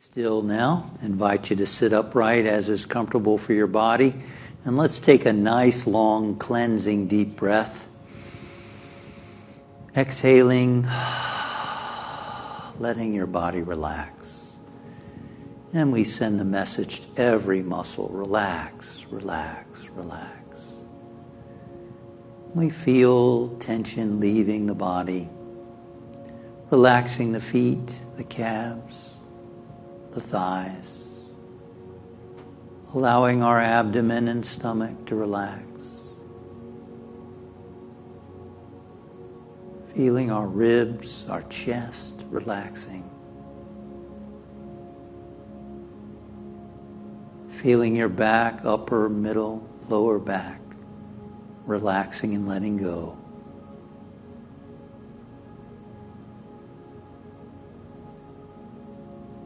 Still now, invite you to sit upright as is comfortable for your body. And let's take a nice, long, cleansing, deep breath. Exhaling, letting your body relax. And we send the message to every muscle, relax, relax, relax. We feel tension leaving the body, relaxing the feet, the calves, the thighs, allowing our abdomen and stomach to relax, feeling our ribs, our chest relaxing, feeling your back, upper, middle, lower back, relaxing and letting go.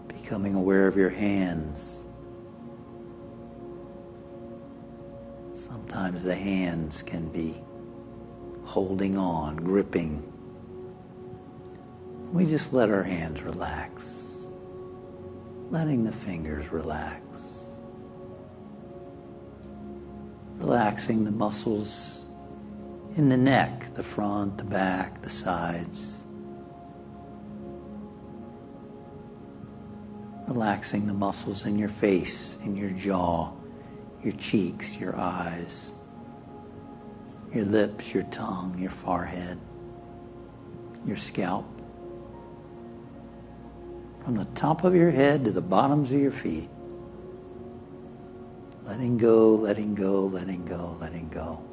Becoming aware of your hands. Sometimes the hands can be holding on, gripping. We just let our hands relax, letting the fingers relax, relaxing the muscles in the neck, the front, the back, the sides. Relaxing the muscles in your face, in your jaw, your cheeks, your eyes, your lips, your tongue, your forehead, your scalp. From the top of your head to the bottoms of your feet. Letting go, letting go, letting go, letting go.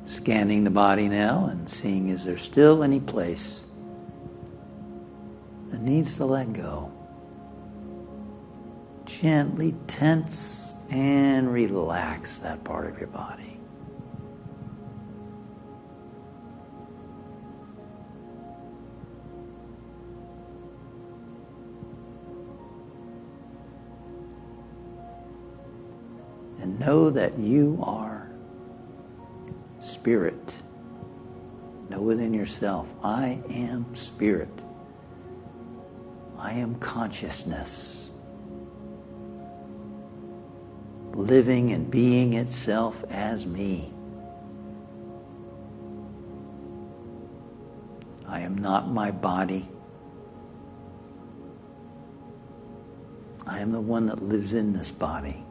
Scanning the body now and seeing, is there still any place that needs to let go? Gently tense and relax that part of your body. And know that you are spirit. Know within yourself, I am spirit. I am consciousness. Living and being itself as me. I am not my body. I am the one that lives in this body.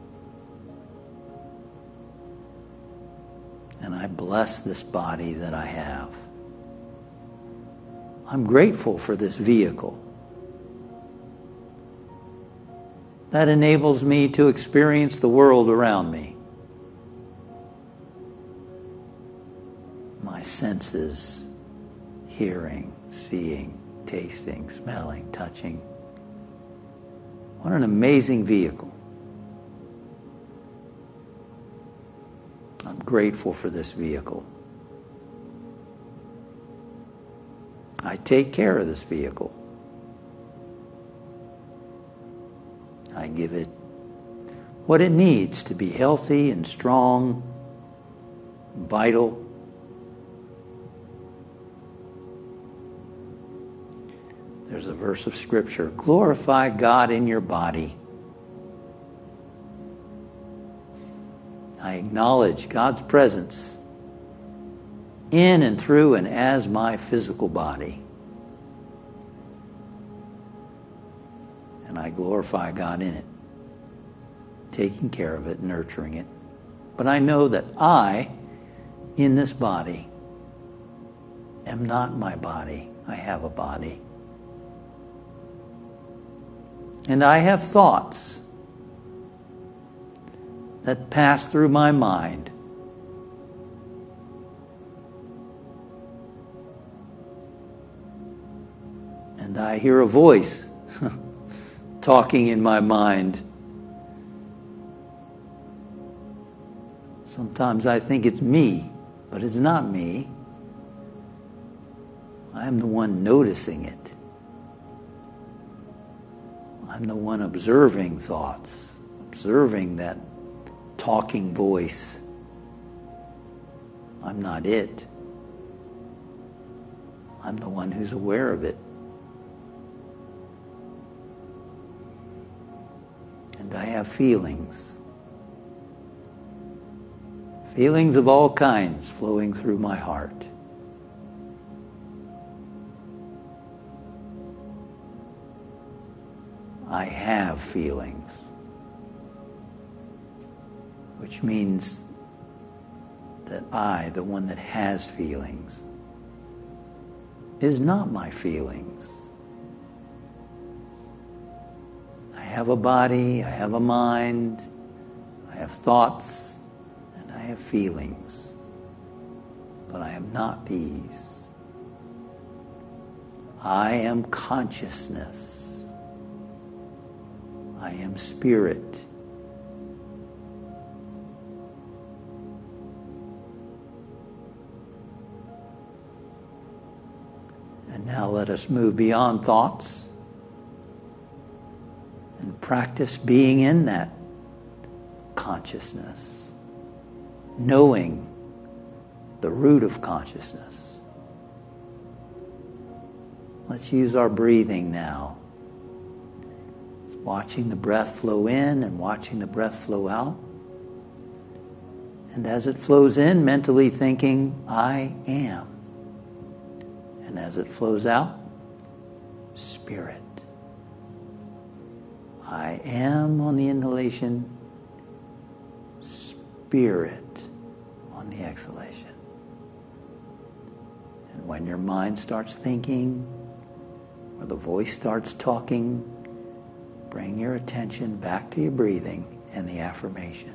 And I bless this body that I have. I'm grateful for this vehicle that enables me to experience the world around me. My senses, hearing, seeing, tasting, smelling, touching. What an amazing vehicle. I'm grateful for this vehicle. I take care of this vehicle. I give it what it needs to be healthy and strong, vital. There's a verse of Scripture, glorify God in your body. I acknowledge God's presence in and through and as my physical body. And I glorify God in it, taking care of it, nurturing it. But I know that I, in this body, am not my body. I have a body. And I have thoughts that pass through my mind. And I hear a voice talking in my mind. Sometimes I think it's me, but it's not me. I am the one noticing it. I'm the one observing thoughts, observing that talking voice. I'm not it. I'm the one who's aware of it. And I have feelings. Feelings of all kinds flowing through my heart. I have feelings, which means that I, the one that has feelings, is not my feelings. I have a body, I have a mind, I have thoughts, and I have feelings, but I am not these. I am consciousness. I am spirit. And now let us move beyond thoughts and practice being in that consciousness, knowing the root of consciousness. Let's use our breathing now. Watching the breath flow in and watching the breath flow out. And as it flows in, mentally thinking, I am. And as it flows out, spirit. I am on the inhalation, spirit on the exhalation. And when your mind starts thinking, or the voice starts talking, bring your attention back to your breathing and the affirmation.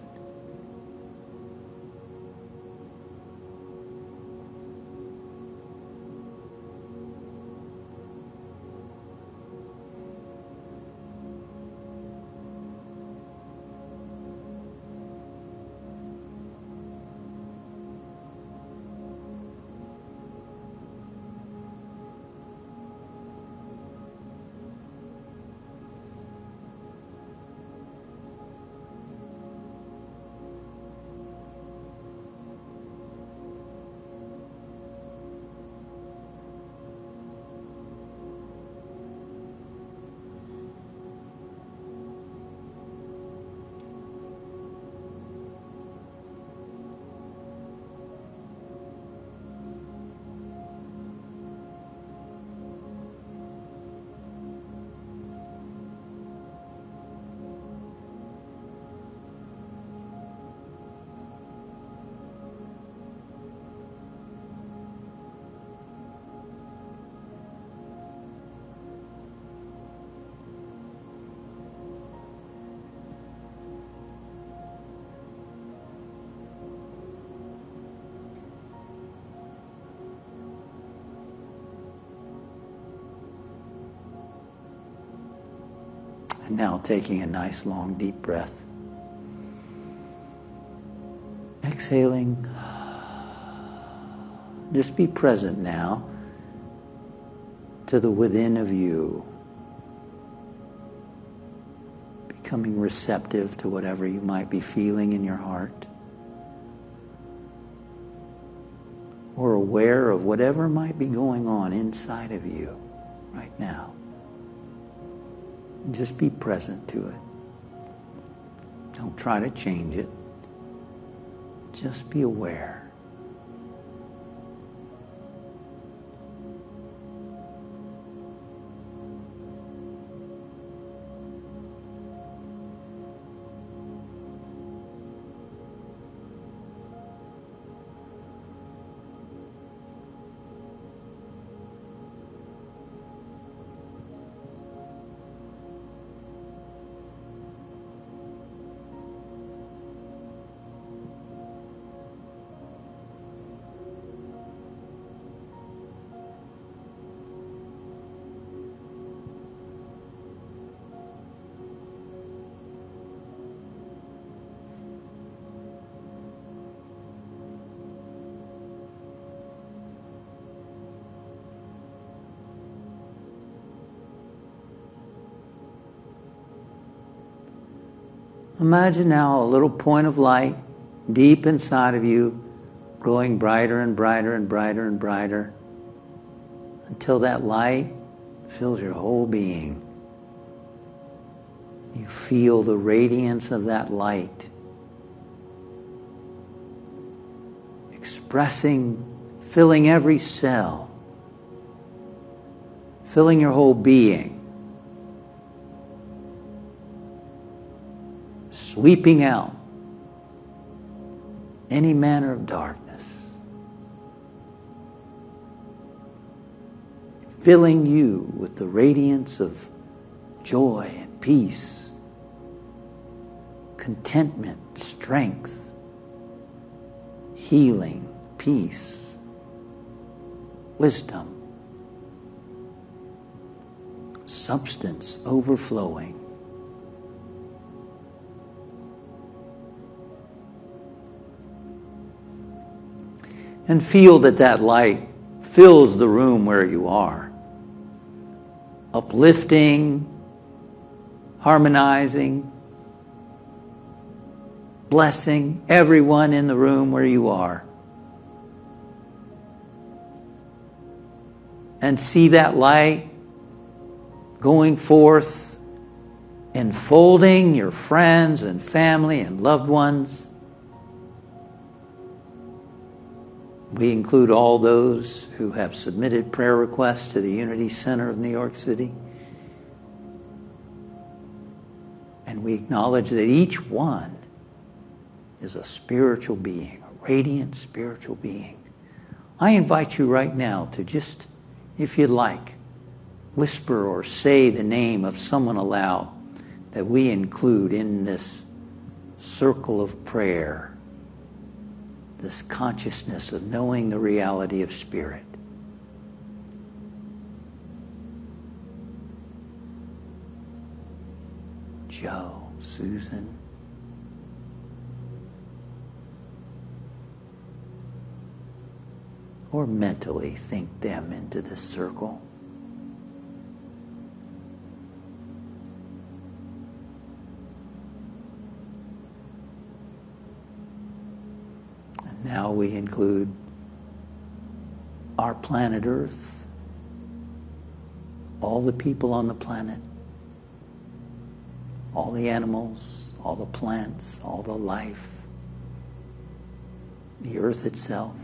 And now taking a nice long deep breath. Exhaling. Just be present now to the within of you. Becoming receptive to whatever you might be feeling in your heart. Or aware of whatever might be going on inside of you right now. And just be present to it. Don't try to change it. Just be aware. Imagine now a little point of light deep inside of you, growing brighter and brighter and brighter and brighter, until that light fills your whole being. You feel the radiance of that light expressing, filling every cell, filling your whole being, sweeping out any manner of darkness, filling you with the radiance of joy and peace, contentment, strength, healing, peace, wisdom, substance overflowing. And feel that that light fills the room where you are, uplifting, harmonizing, blessing everyone in the room where you are. And see that light going forth, enfolding your friends and family and loved ones. We include all those who have submitted prayer requests to the Unity Center of New York City. And we acknowledge that each one is a spiritual being, a radiant spiritual being. I invite you right now to just, if you'd like, whisper or say the name of someone aloud that we include in this circle of prayer, this consciousness of knowing the reality of spirit. Joe, Susan, or mentally think them into this circle. And now we include our planet Earth, all the people on the planet, all the animals, all the plants, all the life, the earth itself.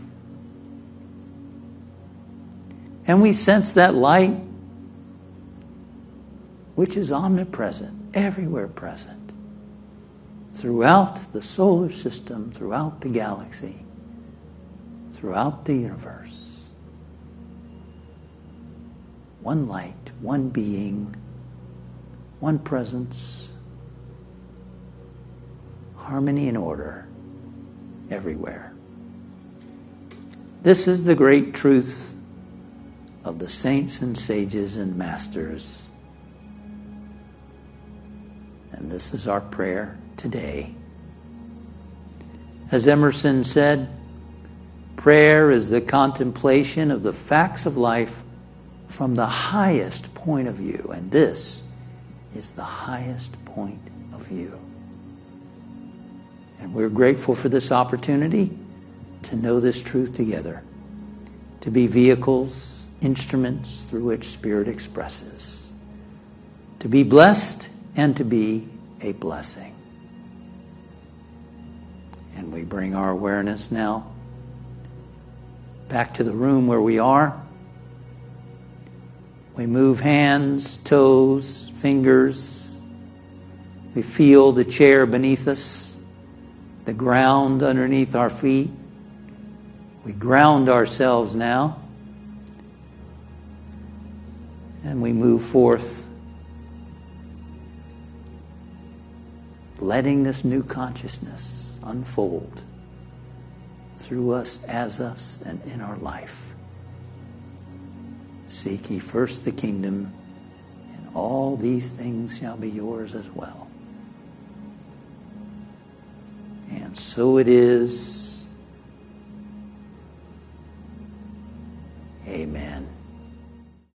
And we sense that light, which is omnipresent, everywhere present, throughout the solar system, throughout the galaxy, throughout the universe. One light, one being, one presence, harmony and order everywhere. This is the great truth of the saints and sages and masters. And this is our prayer today. As Emerson said, prayer is the contemplation of the facts of life from the highest point of view. And this is the highest point of view. And we're grateful for this opportunity to know this truth together, to be vehicles, instruments through which Spirit expresses, to be blessed and to be a blessing. And we bring our awareness now back to the room where we are. We move hands, toes, fingers. We feel the chair beneath us, the ground underneath our feet. We ground ourselves now. And we move forth, letting this new consciousness unfold through us, as us, and in our life. Seek ye first the kingdom, and all these things shall be yours as well. And so it is.